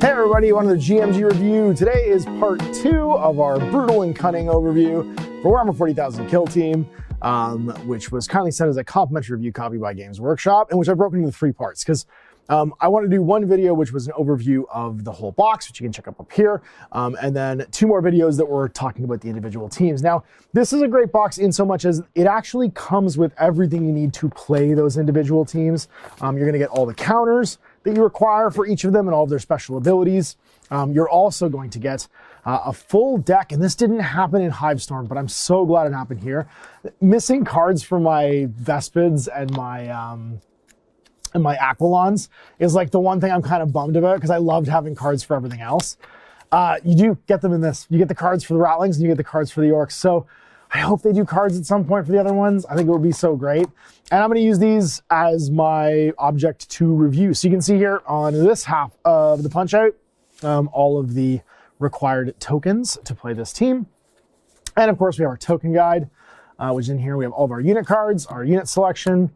Hey everybody, welcome to the GMG review. Today is part 2 of our Brutal and Cunning overview for Warhammer 40,000 Kill Team, which was kindly sent as a complimentary review copy by Games Workshop, and which I've broken into 3 parts because I want to do one video which was an overview of the whole box, which you can check up here, and then 2 more videos that were talking about the individual teams. Now, this is a great box in so much as it actually comes with everything you need to play those individual teams. You're going to get all the counters that you require for each of them and all of their special abilities. You're also going to get a full deck, and this didn't happen in Hivestorm, but I'm so glad it happened here. Missing cards for my Vespids and my Aquilons is like the one thing I'm kind of bummed about because I loved having cards for everything else. You do get them in this. You get the cards for the Ratlings and you get the cards for the Orcs. So I hope they do cards at some point for the other ones. I think it would be so great. And I'm going to use these as my object to review. So you can see here on this half of the punch out, all of the required tokens to play this team. And of course we have our token guide, which in here we have all of our unit cards, our unit selection,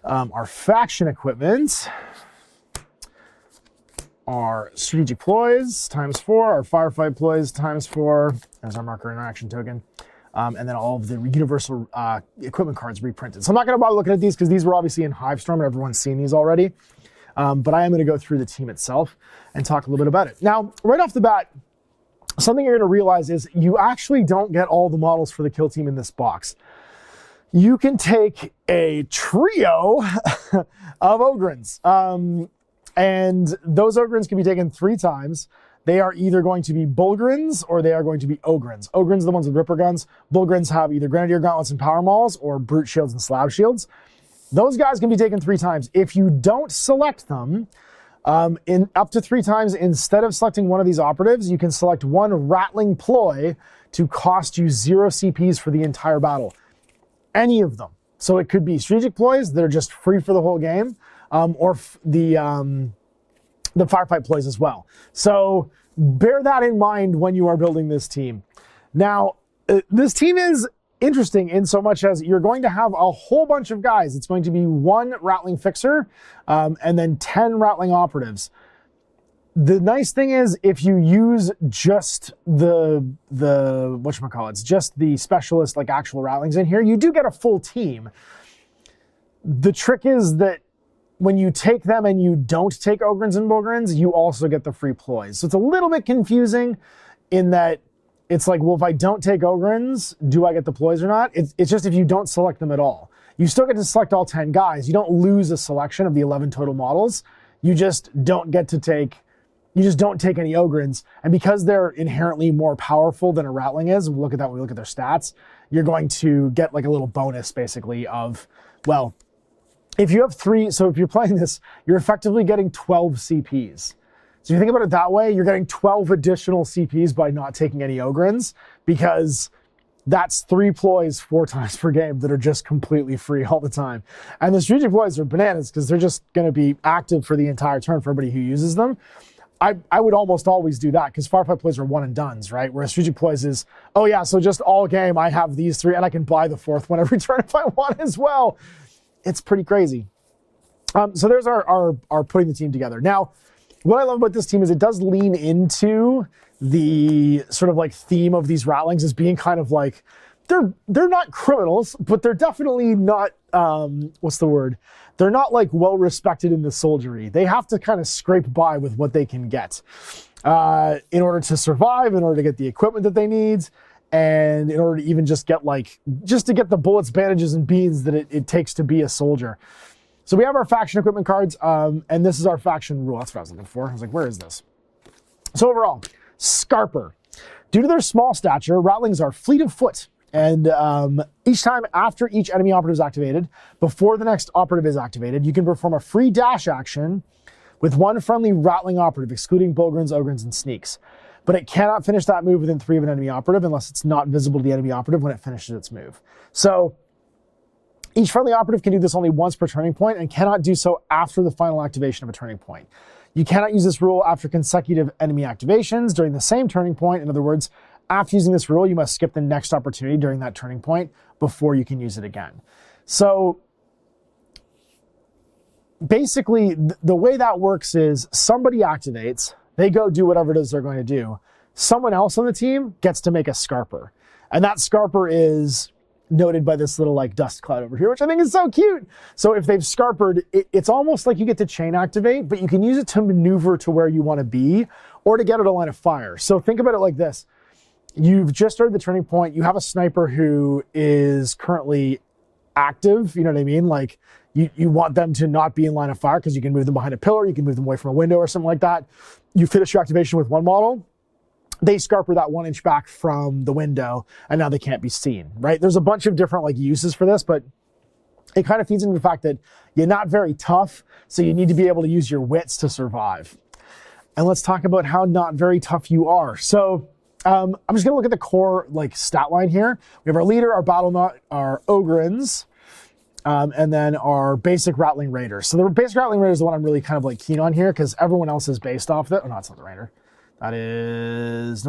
our faction equipment, our strategic ploys ×4, our firefight ploys ×4, as our marker interaction token, and then all of the universal equipment cards reprinted. So I'm not going to bother looking at these because these were obviously in Hivestorm and everyone's seen these already. But I am going to go through the team itself and talk a little bit about it. Now, right off the bat, something you're going to realize is you actually don't get all the models for the kill team in this box. You can take a trio of Ogrins, and those Ogrins can be taken 3 times. They are either going to be Bullgryns or they are going to be Ogrins. Ogrins are the ones with Ripper guns. Bullgryns have either Grenadier Gauntlets and Power Mauls or Brute Shields and Slab Shields. Those guys can be taken 3 times. If you don't select them, in up to 3 times, instead of selecting one of these operatives, you can select one Ratling ploy to cost you 0 CPs for the entire battle. Any of them. So it could be strategic ploys that are just free for the whole game, or the firefight ploys as well. So bear that in mind when you are building this team. Now, this team is interesting in so much as you're going to have a whole bunch of guys. It's going to be 1 Ratling fixer, and then 10 Ratling operatives. The nice thing is if you use just the whatchamacallits, just the specialist, like actual Ratlings in here, you do get a full team. The trick is that when you take them and you don't take Ogrins and Bullgryns, you also get the free ploys. So it's a little bit confusing in that it's like, well, if I don't take Ogrins, do I get the ploys or not? It's just if you don't select them at all. You still get to select all 10 guys. You don't lose a selection of the 11 total models. You just don't get to take... You just don't take any Ogrins. And because they're inherently more powerful than a Ratling is, we'll look at that when we look at their stats, you're going to get like a little bonus basically of, well, if you have 3, so if you're playing this, you're effectively getting 12 CPs. So if you think about it that way, you're getting 12 additional CPs by not taking any Ogrins, because that's 3 ploys 4 times per game that are just completely free all the time. And the strategic ploys are bananas because they're just going to be active for the entire turn for everybody who uses them. I would almost always do that because firefight ploys are one and dones, right? Whereas strategic ploys is, oh yeah, so just all game I have these 3 and I can buy the 4th one every turn if I want as well. It's pretty crazy. So there's our putting the team together. Now, what I love about this team is it does lean into the sort of like theme of these Ratlings as being kind of like, they're not criminals, but they're definitely not, what's the word? They're not like well respected in the soldiery. They have to kind of scrape by with what they can get in order to survive, in order to get the equipment that they need, and in order to even just get to get the bullets, bandages, and beans that it takes to be a soldier. So we have our faction equipment cards, and this is our faction rule. That's what I was looking for. I was like, where is this? So overall, Scarper. Due to their small stature, Ratlings are fleet of foot. And each time after each enemy operative is activated, before the next operative is activated, you can perform a free dash action with 1 friendly Ratling operative, excluding Bullgryns, Ogrins, and Sneaks. But it cannot finish that move within 3 of an enemy operative unless it's not visible to the enemy operative when it finishes its move. So each friendly operative can do this only once per turning point and cannot do so after the final activation of a turning point. You cannot use this rule after consecutive enemy activations during the same turning point. In other words, after using this rule, you must skip the next opportunity during that turning point before you can use it again. So basically, the way that works is somebody activates, They go do whatever it is they're going to do. Someone else on the team gets to make a Scarper. And that Scarper is noted by this little like dust cloud over here, which I think is so cute. So if they've Scarpered, it's almost like you get to chain activate, but you can use it to maneuver to where you want to be or to get out of line of fire. So think about it like this. You've just started the turning point. You have a sniper who is currently active. You know what I mean? Like you want them to not be in line of fire because you can move them behind a pillar. You can move them away from a window or something like that. You finish your activation with one model. They Scarper that 1 inch back from the window and now they can't be seen, right? There's a bunch of different like uses for this, but it kind of feeds into the fact that you're not very tough. So you need to be able to use your wits to survive. And let's talk about how not very tough you are. So I'm just going to look at the core like stat line here. We have our leader, our battle nut, our Ogrins, and then our basic Ratling Raiders. So the basic Ratling Raider is the one I'm really kind of like keen on here because everyone else is based off that. Oh, no, it's not the Raider. No,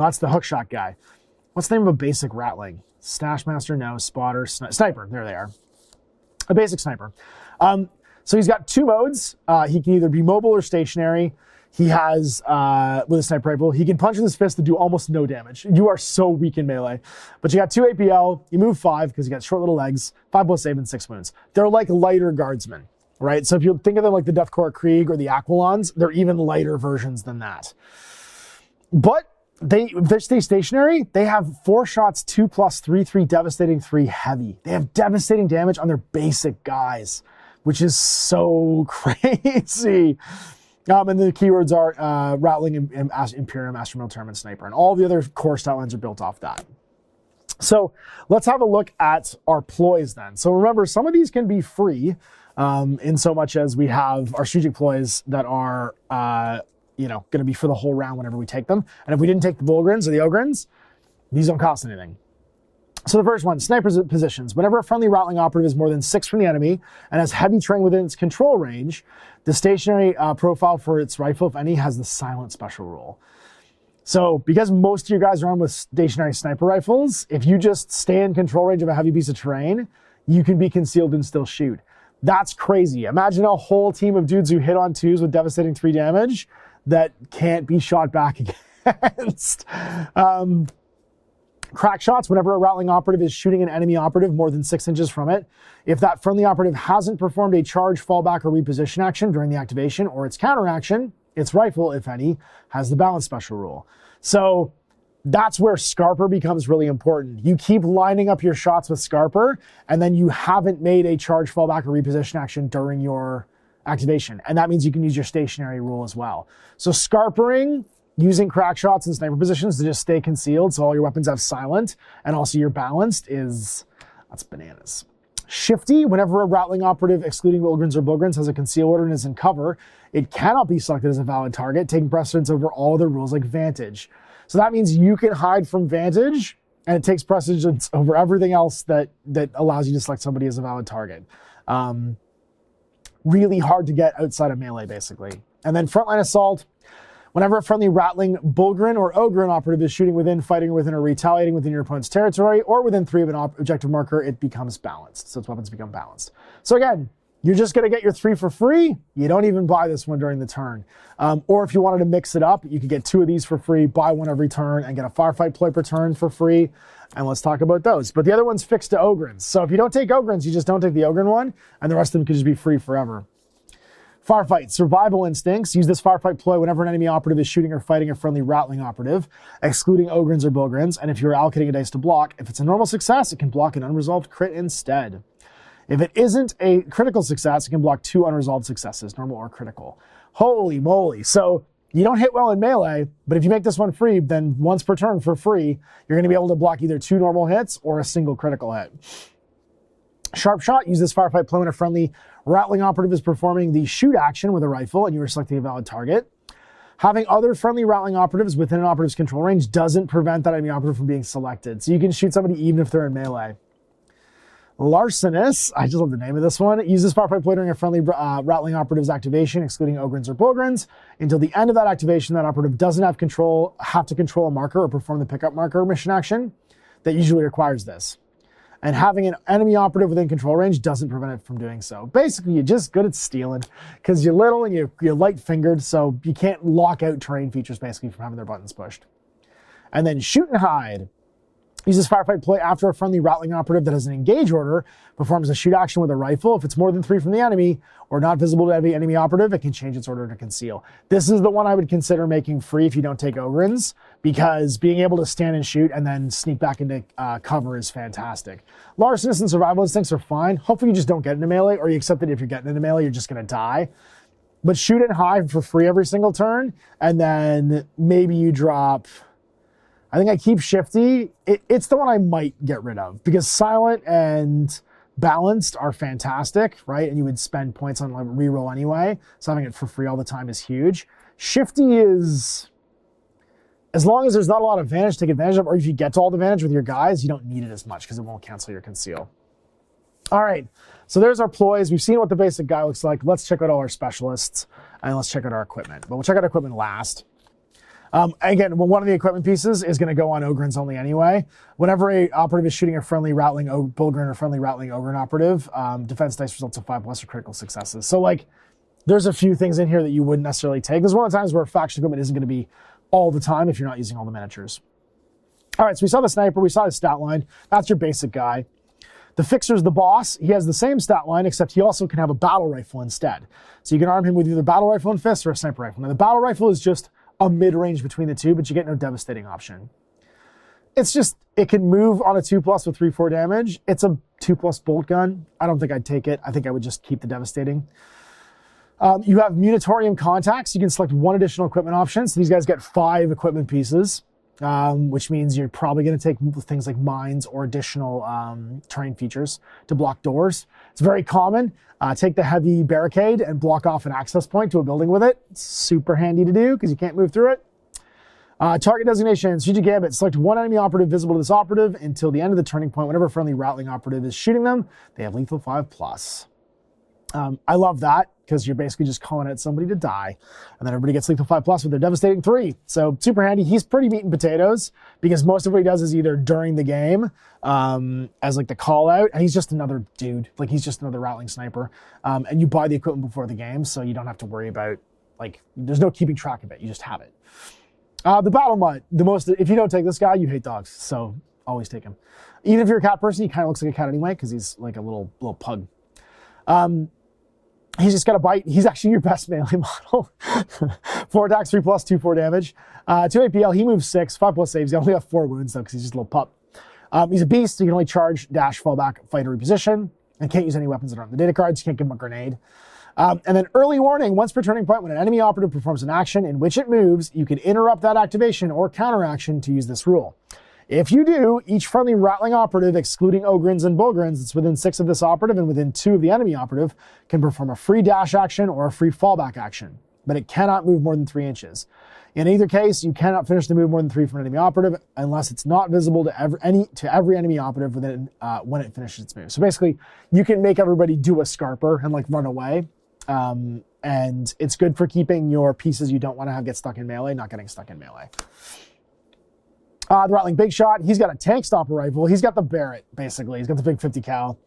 that's the hookshot guy. What's the name of a basic Ratling? Stashmaster, no. Spotter, sniper. There they are. A basic sniper. So he's got 2 modes. He can either be mobile or stationary. He has, with a sniper rifle, he can punch with his fist to do almost no damage. You are so weak in melee. But you got 2 APL, you move 5 because you got short little legs, 5 plus save and 6 wounds. They're like lighter guardsmen, right? So if you think of them like the Deathcore Krieg or the Aquilons, they're even lighter versions than that. But if they stay stationary, they have 4 shots, 2 plus 3, 3 devastating, 3 heavy. They have devastating damage on their basic guys, which is so crazy. And the keywords are Ratling, Imperium, Astral Tournament, Sniper, and all the other core stat lines are built off that. So let's have a look at our ploys then. So remember, some of these can be free in so much as we have our strategic ploys that are going to be for the whole round whenever we take them. And if we didn't take the Bullgryns or the Ogrins, these don't cost anything. So the first one, sniper's positions. Whenever a friendly Ratling operative is more than 6 from the enemy and has heavy terrain within its control range, the stationary profile for its rifle, if any, has the silent special rule. So because most of your guys are armed with stationary sniper rifles, if you just stay in control range of a heavy piece of terrain, you can be concealed and still shoot. That's crazy. Imagine a whole team of dudes who hit on 2s with devastating 3 damage that can't be shot back against. Crack shots, whenever a Ratling operative is shooting an enemy operative more than 6 inches from it, if that friendly operative hasn't performed a charge, fallback, or reposition action during the activation or its counteraction, its rifle, if any, has the balance special rule. So that's where Scarper becomes really important. You keep lining up your shots with Scarper, and then you haven't made a charge, fallback, or reposition action during your activation. And that means you can use your stationary rule as well. So Scarpering, using crack shots and sniper positions to just stay concealed so all your weapons have silent and also you're balanced that's bananas. Shifty, whenever a Ratling operative excluding Ogrins or Bullgryns has a conceal order and is in cover, it cannot be selected as a valid target, taking precedence over all other rules like Vantage. So that means you can hide from Vantage and it takes precedence over everything else that allows you to select somebody as a valid target. Really hard to get outside of melee, basically. And then frontline assault, whenever a friendly Ratling, Bullgryn, or Ogrin operative is shooting within, fighting within, or retaliating within your opponent's territory, or within 3 of an objective marker, it becomes balanced. So its weapons become balanced. So again, you're just going to get your 3 for free. You don't even buy this one during the turn. Or if you wanted to mix it up, you could get 2 of these for free, buy 1 every turn, and get a firefight ploy per turn for free. And let's talk about those. But the other one's fixed to Ogrins. So if you don't take Ogrins, you just don't take the Ogrin one, and the rest of them could just be free forever. Firefight, survival instincts. Use this firefight ploy whenever an enemy operative is shooting or fighting a friendly Ratling operative, excluding Ogrins or Bullgryns. And if you're allocating a dice to block, if it's a normal success, it can block an unresolved crit instead. If it isn't a critical success, it can block 2 unresolved successes, normal or critical. Holy moly. So you don't hit well in melee, but if you make this one free, then once per turn for free, you're going to be able to block either 2 normal hits or a single critical hit. Sharp shot, use this firefight ploy when a friendly Ratling operative is performing the shoot action with a rifle and you are selecting a valid target. Having other friendly Ratling operatives within an operative's control range doesn't prevent that enemy operative from being selected. So you can shoot somebody even if they're in melee. Larcenous, I just love the name of this one. Use this firefight ploy during a friendly Ratling operative's activation, excluding Ogrins or Bullgryns. Until the end of that activation, that operative doesn't have to control a marker or perform the pickup marker mission action that usually requires this. And having an enemy operative within control range doesn't prevent it from doing so. Basically, you're just good at stealing because you're little and you're light-fingered, so you can't lock out terrain features basically from having their buttons pushed. And then shoot and hide. Uses firefight ploy after a friendly Ratling operative that has an engage order, performs a shoot action with a rifle. If it's more than 3 from the enemy or not visible to any enemy operative, it can change its order to conceal. This is the one I would consider making free if you don't take Ogrins, because being able to stand and shoot and then sneak back into cover is fantastic. Larcenous and survival instincts are fine. Hopefully you just don't get into melee, or you accept that if you're getting into melee, you're just going to die. But shoot and hide for free every single turn, and then maybe you drop... I think I keep Shifty. It's the one I might get rid of because Silent and Balanced are fantastic, right? And you would spend points on like reroll anyway. So having it for free all the time is huge. Shifty is, as long as there's not a lot of advantage to take advantage of, or if you get to all the advantage with your guys, you don't need it as much because it won't cancel your conceal. All right, so there's our ploys. We've seen what the basic guy looks like. Let's check out all our specialists and let's check out our equipment. But we'll check out equipment last. Again, one of the equipment pieces is going to go on Ogrins only anyway. Whenever a operative is shooting a friendly Ratling Bullgryn or friendly Ratling Ogrin operative, defense dice results of 5+ or critical successes. So like, there's a few things in here that you wouldn't necessarily take. There's one of the times where faction equipment isn't going to be all the time if you're not using all the miniatures. All right, so we saw the sniper, we saw his stat line. That's your basic guy. The fixer's the boss. He has the same stat line, except he also can have a battle rifle instead. So you can arm him with either battle rifle and fist or a sniper rifle. Now the battle rifle is just a mid-range between the two, but you get no devastating option. It's just, it can move on a 2+ with 3/4 damage. It's a 2+ bolt gun. I don't think I'd take it. I think I would just keep the devastating. You have Munitorium contacts. You can select 1 additional equipment option. So these guys get 5 equipment pieces, which means you're probably going to take things like mines or additional terrain features to block doors. It's very common. Take the heavy barricade and block off an access point to a building with it. It's super handy to do because you can't move through it. Target designation, strategic gambit. Select 1 enemy operative visible to this operative until the end of the turning point. Whenever a friendly Ratling operative is shooting them, they have lethal 5+. I love that because you're basically just calling out somebody to die. And then everybody gets lethal 5+ with their devastating 3. So super handy. He's pretty meat and potatoes because most of what he does is either during the game as like the call out. And he's just another dude. Like he's just another Ratling sniper. And you buy the equipment before the game, so you don't have to worry about, like, there's no keeping track of it. You just have it. The battle mutt. If you don't take this guy, you hate dogs. So always take him. Even if you're a cat person, he kind of looks like a cat anyway because he's like a little pug. He's just got a bite. He's actually your best melee model. 4 attacks, 3+, 2/4 damage. 2 APL, he moves 6, 5+ saves. He only have 4 wounds though because he's just a little pup. He's a beast, so you can only charge, dash, fall back, fight, or reposition. And can't use any weapons that aren't on the data cards. You can't give him a grenade. And then early warning, once per turning point, when an enemy operative performs an action in which it moves, you can interrupt that activation or counteraction to use this rule. If you do, each friendly Ratling operative, excluding Ogrins and Bullgryns, that's within 6 of this operative and within 2 of the enemy operative, can perform a free dash action or a free fallback action, but it cannot move more than 3 inches. In either case, you cannot finish the move more than 3 from an enemy operative unless it's not visible to every enemy operative within when it finishes its move. So basically, you can make everybody do a scarper and like run away, and it's good for keeping your pieces you don't want to have get stuck in melee, not getting stuck in melee. The Ratling Big Shot, he's got a tank stopper rifle. He's got the Barrett, basically. He's got the big 50 cal.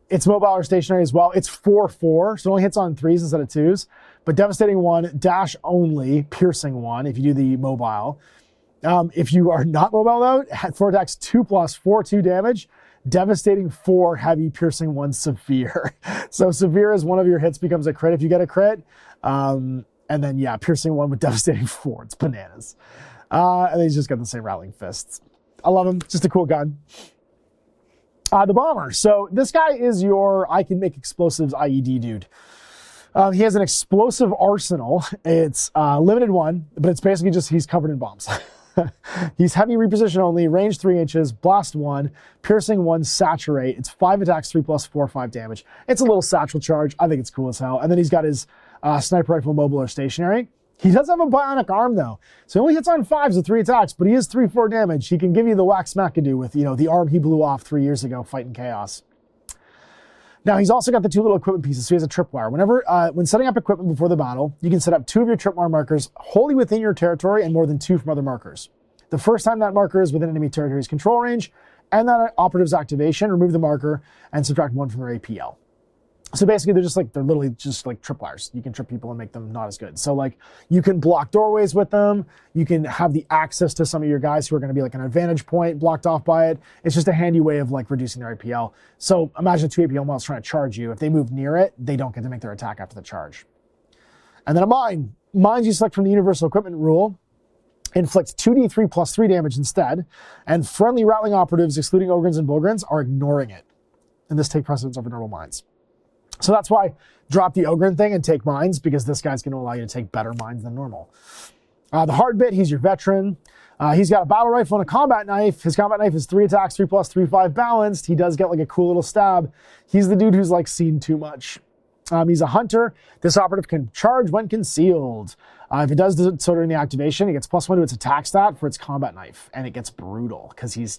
It's mobile or stationary as well. It's 4/4, so it only hits on 3s instead of 2s. But devastating 1, dash only, piercing 1 if you do the mobile. If you are not mobile though, 4 attacks, 2+, 4/2 damage. Devastating 4, heavy, piercing 1, severe. So severe is one of your hits becomes a crit if you get a crit. And then yeah, piercing 1 with devastating 4. It's bananas. And then he's just got the same Ratling fists. I love him. Just a cool gun. The bomber. So this guy is your I can make explosives IED dude. He has an explosive arsenal. It's limited 1, but it's basically just he's covered in bombs. He's heavy reposition only, range 3 inches, blast 1, piercing 1, saturate. It's 5 attacks, 3+, 4, 5 damage. It's a little satchel charge. I think it's cool as hell. And then he's got his sniper rifle, mobile or stationary. He does have a bionic arm though. So he only hits on 5s with 3 attacks, but he is 3/4 damage. He can give you the whack smackadoo with, the arm he blew off 3 years ago fighting chaos. Now he's also got the 2 little equipment pieces, so he has a tripwire. When setting up equipment before the battle, you can set up 2 of your tripwire markers wholly within your territory and more than 2 from other markers. The first time that marker is within enemy territory's control range, and that operative's activation, remove the marker, and subtract 1 from their APL. So basically, they're literally just like tripwires. You can trip people and make them not as good. So like, you can block doorways with them. You can have the access to some of your guys who are going to be like an advantage point blocked off by it. It's just a handy way of like reducing their APL. So imagine 2 APL models trying to charge you. If they move near it, they don't get to make their attack after the charge. And then a mine. Mines you select from the universal equipment rule. Inflict 2d3 plus 3 damage instead. And friendly Ratling operatives, excluding Ogrins and Bullgryns, are ignoring it. And this take precedence over normal mines. So that's why drop the Ogrin thing and take mines, because this guy's going to allow you to take better mines than normal. The hard bit, he's your veteran. He's got a battle rifle and a combat knife. His combat knife is 3 attacks, 3 plus 3, 5 balanced. He does get like a cool little stab. He's the dude who's like seen too much. He's a hunter. This operative can charge when concealed. If it does so during the activation, it gets +1 to its attack stat for its combat knife, and it gets brutal because he's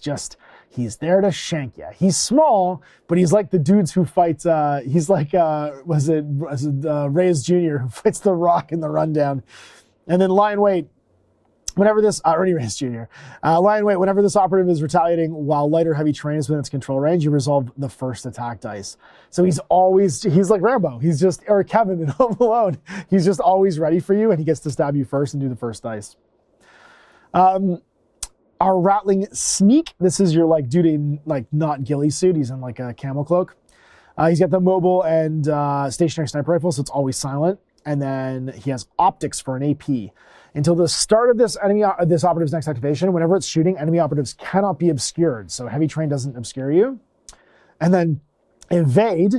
there to shank you. He's small, but he's like the dudes who fight. He's like Reyes Jr. who fights the Rock in the Rundown, and then Lion Weight. Whenever this, Ernie Reyes Jr. Lion Weight, whenever this operative is retaliating while light or heavy terrain is within its control range, you resolve the first attack dice. So he's like Rambo. Or Kevin in Home Alone. He's just always ready for you, and he gets to stab you first and do the first dice. Our Ratling Sneak, this is your like dude in like not ghillie suit. He's in like a camel cloak. He's got the mobile and stationary sniper rifle, so it's always silent. And then he has optics for an AP. Until the start of this operative's next activation, whenever it's shooting, enemy operatives cannot be obscured. So heavy terrain doesn't obscure you. And then evade.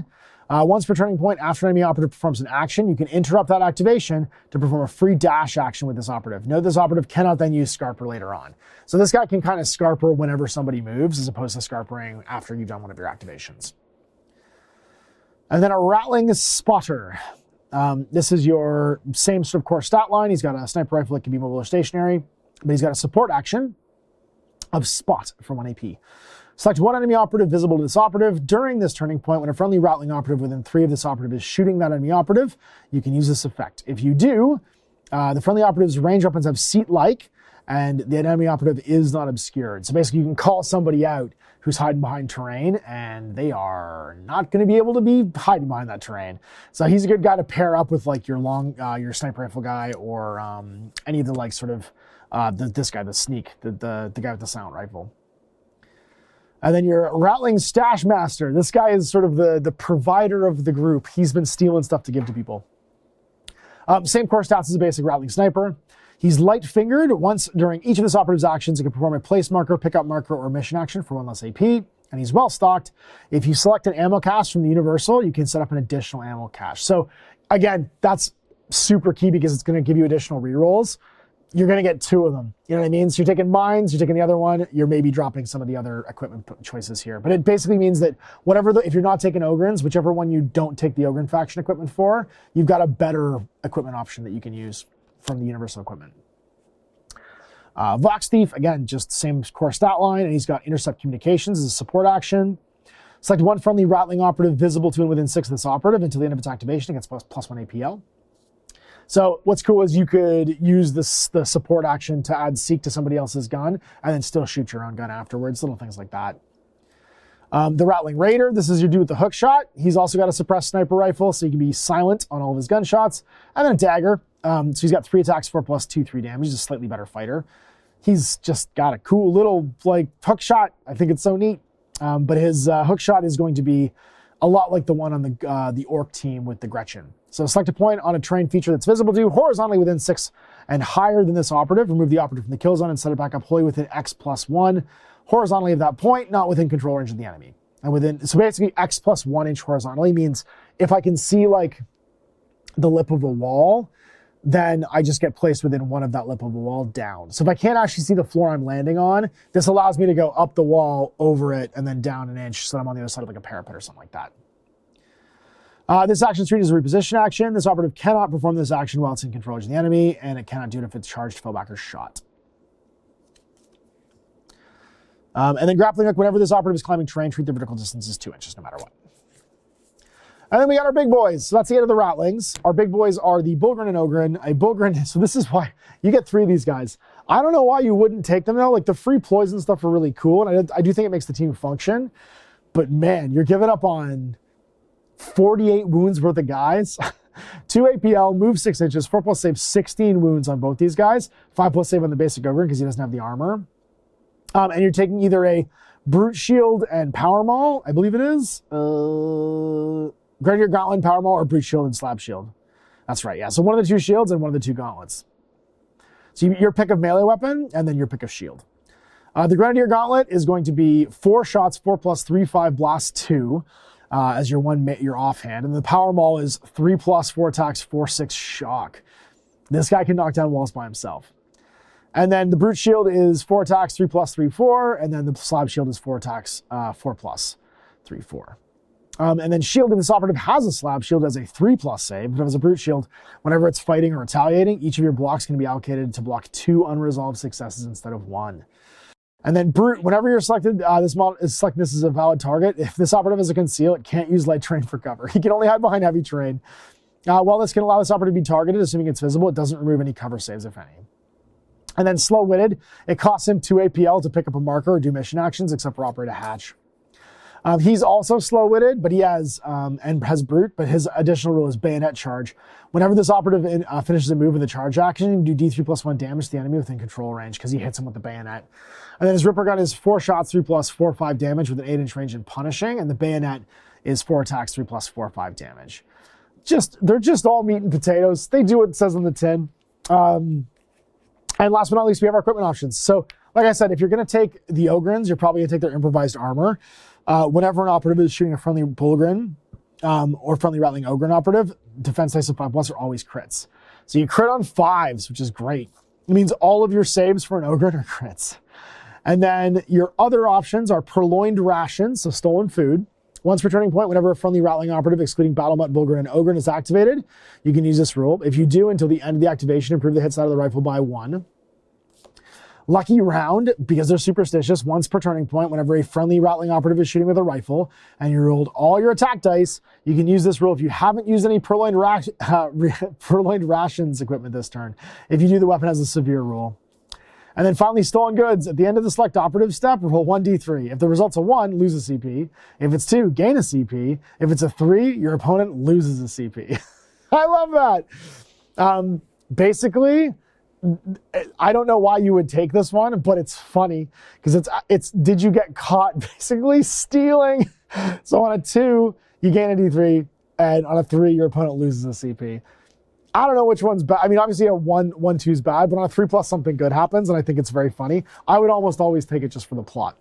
Once per turning point after an enemy operative performs an action, you can interrupt that activation to perform a free dash action with this operative. Note this operative cannot then use Scarper later on. So this guy can kind of Scarper whenever somebody moves, as opposed to Scarpering after you've done one of your activations. And then a Ratling Spotter. This is your same sort of core stat line. He's got a sniper rifle that can be mobile or stationary, but he's got a support action of Spot for 1 AP. Select 1 enemy operative visible to this operative. During this turning point, when a friendly Ratling operative within 3 of this operative is shooting that enemy operative, you can use this effect. If you do, the friendly operative's range weapons have seat-like, and the enemy operative is not obscured. So basically, you can call somebody out who's hiding behind terrain, and they are not going to be able to be hiding behind that terrain. So he's a good guy to pair up with like your your sniper rifle guy, or any of the like sort of this guy, the sneak, the guy with the silent rifle. And then your Ratling Stash Master. This guy is sort of the provider of the group. He's been stealing stuff to give to people. Same core stats as a basic Ratling Sniper. He's light-fingered. Once during each of this operative's actions, he can perform a place marker, pickup marker, or mission action for 1 less AP. And he's well-stocked. If you select an ammo cache from the Universal, you can set up an additional ammo cache. So again, that's super key because it's going to give you additional rerolls. You're going to get 2 of them. You know what I mean? So you're taking mines, you're taking the other one, you're maybe dropping some of the other equipment choices here. But it basically means that if you're not taking Ogrins, whichever one you don't take the Ogrin faction equipment for, you've got a better equipment option that you can use from the universal equipment. Vox Thief, again, just same core stat line, and he's got intercept communications as a support action. Select 1 friendly Ratling operative visible to and within 6 of this operative until the end of its activation. It gets +1 APL. So what's cool is you could use the support action to add Seek to somebody else's gun and then still shoot your own gun afterwards, little things like that. The Ratling Raider, this is your dude with the hook shot. He's also got a suppressed sniper rifle, so he can be silent on all of his gunshots. And then a dagger. So he's got 3 attacks, 4 plus 2, 3 damage. He's a slightly better fighter. He's just got a cool little like hook shot. I think it's so neat. But his hook shot is going to be a lot like the one on the Orc team with the Gretchen. So select a point on a terrain feature that's visible to you horizontally within 6 and higher than this operative. Remove the operative from the kill zone and set it back up wholly within X+1. Horizontally of that point, not within control range of the enemy. And so basically X+1 inch horizontally means if I can see like the lip of a wall, then I just get placed within one of that lip of a wall down. So if I can't actually see the floor I'm landing on, this allows me to go up the wall, over it, and then down an inch so that I'm on the other side of like a parapet or something like that. This action is treated as a reposition action. This operative cannot perform this action while it's in control of the enemy, and it cannot do it if it's charged, fell back, or shot. And then grappling hook, whenever this operative is climbing terrain, treat the vertical distance as 2 inches no matter what. And then we got our big boys. So that's the end of the Ratlings. Our big boys are the Bullgryn and Ogrin. A Bullgryn, so this is why you get 3 of these guys. I don't know why you wouldn't take them though. Like the free ploys and stuff are really cool. And I do think it makes the team function. But man, you're giving up on 48 wounds worth of guys. 2 APL, move 6 inches, 4+ save, 16 wounds on both these guys. 5+ save on the basic Ogrin because he doesn't have the armor. And you're taking either a Brute Shield and Power Maul, I believe it is. Grenadier Gauntlet, Power Maul, or Brute Shield and Slab Shield. That's right, yeah. So one of the 2 shields and one of the 2 gauntlets. So your pick of melee weapon and then your pick of shield. The Grenadier Gauntlet is going to be 4 shots, 4+, 3, 5, blast 2 as your offhand. And the Power Maul is 3+, 4 attacks, 4, 6 shock. This guy can knock down walls by himself. And then the Brute Shield is 4 attacks, 3+, 3, 4. And then the Slab Shield is 4 attacks, 4+, 3, 4. And then shield, if this operative has a slab shield, as a 3+ save. If it has a brute shield, whenever it's fighting or retaliating, each of your blocks can be allocated to block 2 unresolved successes instead of 1. And then brute, whenever you're selected, this as a valid target. If this operative is a conceal, it can't use light terrain for cover. He can only hide behind heavy terrain. While this can allow this operative to be targeted, assuming it's visible, it doesn't remove any cover saves, if any. And then slow-witted, it costs him 2 APL to pick up a marker or do mission actions, except for operate a hatch. He's also slow-witted, but he has brute, but his additional rule is bayonet charge. Whenever this operative finishes a move with a charge action, you do D3+1 damage to the enemy within control range because he hits him with the bayonet. And then his Ripper Gun is 4 shots, 3+, 4, 5 damage with an 8-inch range and punishing, and the bayonet is 4 attacks, 3+, 4, 5 damage. They're just all meat and potatoes. They do what it says on the tin. And last but not least, we have our equipment options. So, like I said, if you're going to take the Ogrins, you're probably going to take their improvised armor. Whenever an operative is shooting a friendly Bullgryn or friendly Ratling Ogrin operative, defense dice of 5+ are always crits. So you crit on 5s, which is great. It means all of your saves for an Ogrin are crits. And then your other options are purloined rations, so stolen food. Once per turning point, whenever a friendly Ratling operative, excluding Battle Mutt, Bullgryn, and Ogrin, is activated, you can use this rule. If you do, until the end of the activation, improve the hit side of the rifle by 1. Lucky round, because they're superstitious, once per turning point, whenever a friendly Ratling operative is shooting with a rifle, and you rolled all your attack dice, you can use this rule if you haven't used any purloined rations equipment this turn. If you do, the weapon has a severe rule. And then finally, stolen goods. At the end of the select operative step, roll 1d3. If the result's a 1, lose a CP. If it's 2, gain a CP. If it's a 3, your opponent loses a CP. I love that. Basically, I don't know why you would take this one, but it's funny because it's did you get caught basically stealing? So on a 2, you gain a D3, and on a 3, your opponent loses a CP. I don't know which one's bad. I mean, obviously a 1-2 is bad, but on a 3+ something good happens, and I think it's very funny. I would almost always take it just for the plot.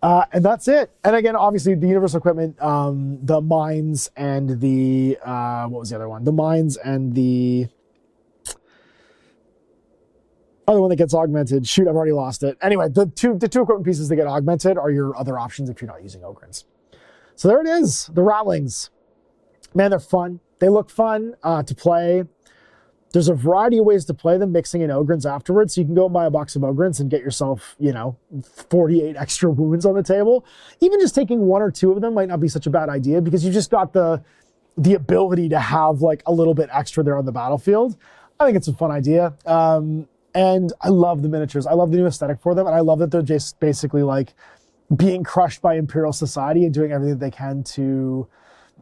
And that's it. And again, obviously the universal equipment, the mines and the, what was the other one? The mines and the other one that gets augmented. Shoot, I've already lost it. Anyway, the two equipment pieces that get augmented are your other options if you're not using Ogrins. So there it is, the Ratlings. Man, they're fun. They look fun to play. There's a variety of ways to play them, mixing in Ogrins afterwards. So you can go and buy a box of Ogrins and get yourself, 48 extra wounds on the table. Even just taking 1 or 2 of them might not be such a bad idea because you just got the ability to have like a little bit extra there on the battlefield. I think it's a fun idea. And I love the miniatures. I love the new aesthetic for them. And I love that they're just basically like being crushed by Imperial society and doing everything they can to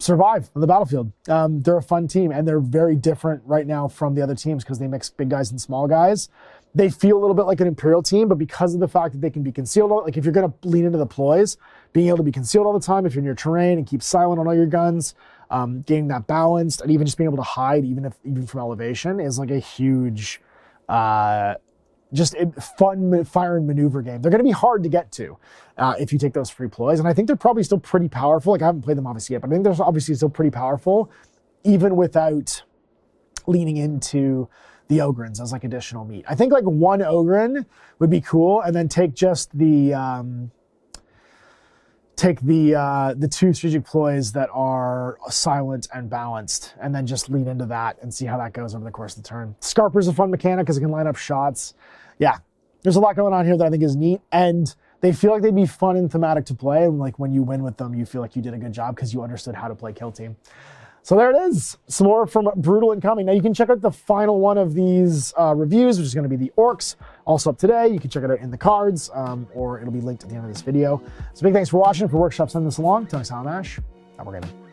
survive on the battlefield. They're a fun team, and they're very different right now from the other teams because they mix big guys and small guys. They feel a little bit like an Imperial team, but because of the fact that they can be concealed, like if you're going to lean into the ploys, being able to be concealed all the time, if you're near terrain and keep silent on all your guns, getting that balanced, and even just being able to hide even from elevation is like a huge fun fire and maneuver game. They're going to be hard to get to if you take those free ploys, and I think they're probably still pretty powerful. Like I haven't played them obviously yet, but I think they're obviously still pretty powerful, even without leaning into the Ogrins as like additional meat. I think like 1 Ogrin would be cool, and then take just the 2 strategic ploys that are silent and balanced, and then just lean into that and see how that goes over the course of the turn. Scarper's a fun mechanic because it can line up shots. Yeah, there's a lot going on here that I think is neat, and they feel like they'd be fun and thematic to play. And like when you win with them, you feel like you did a good job because you understood how to play Kill Team. So there it is. Some more from Brutal and Cunning. Now you can check out the final one of these reviews, which is going to be the Orcs, also up today. You can check it out in the cards, or it'll be linked at the end of this video. So big thanks for watching. For Workshop, send this along. Tell me how I'm Ash. We're gaming.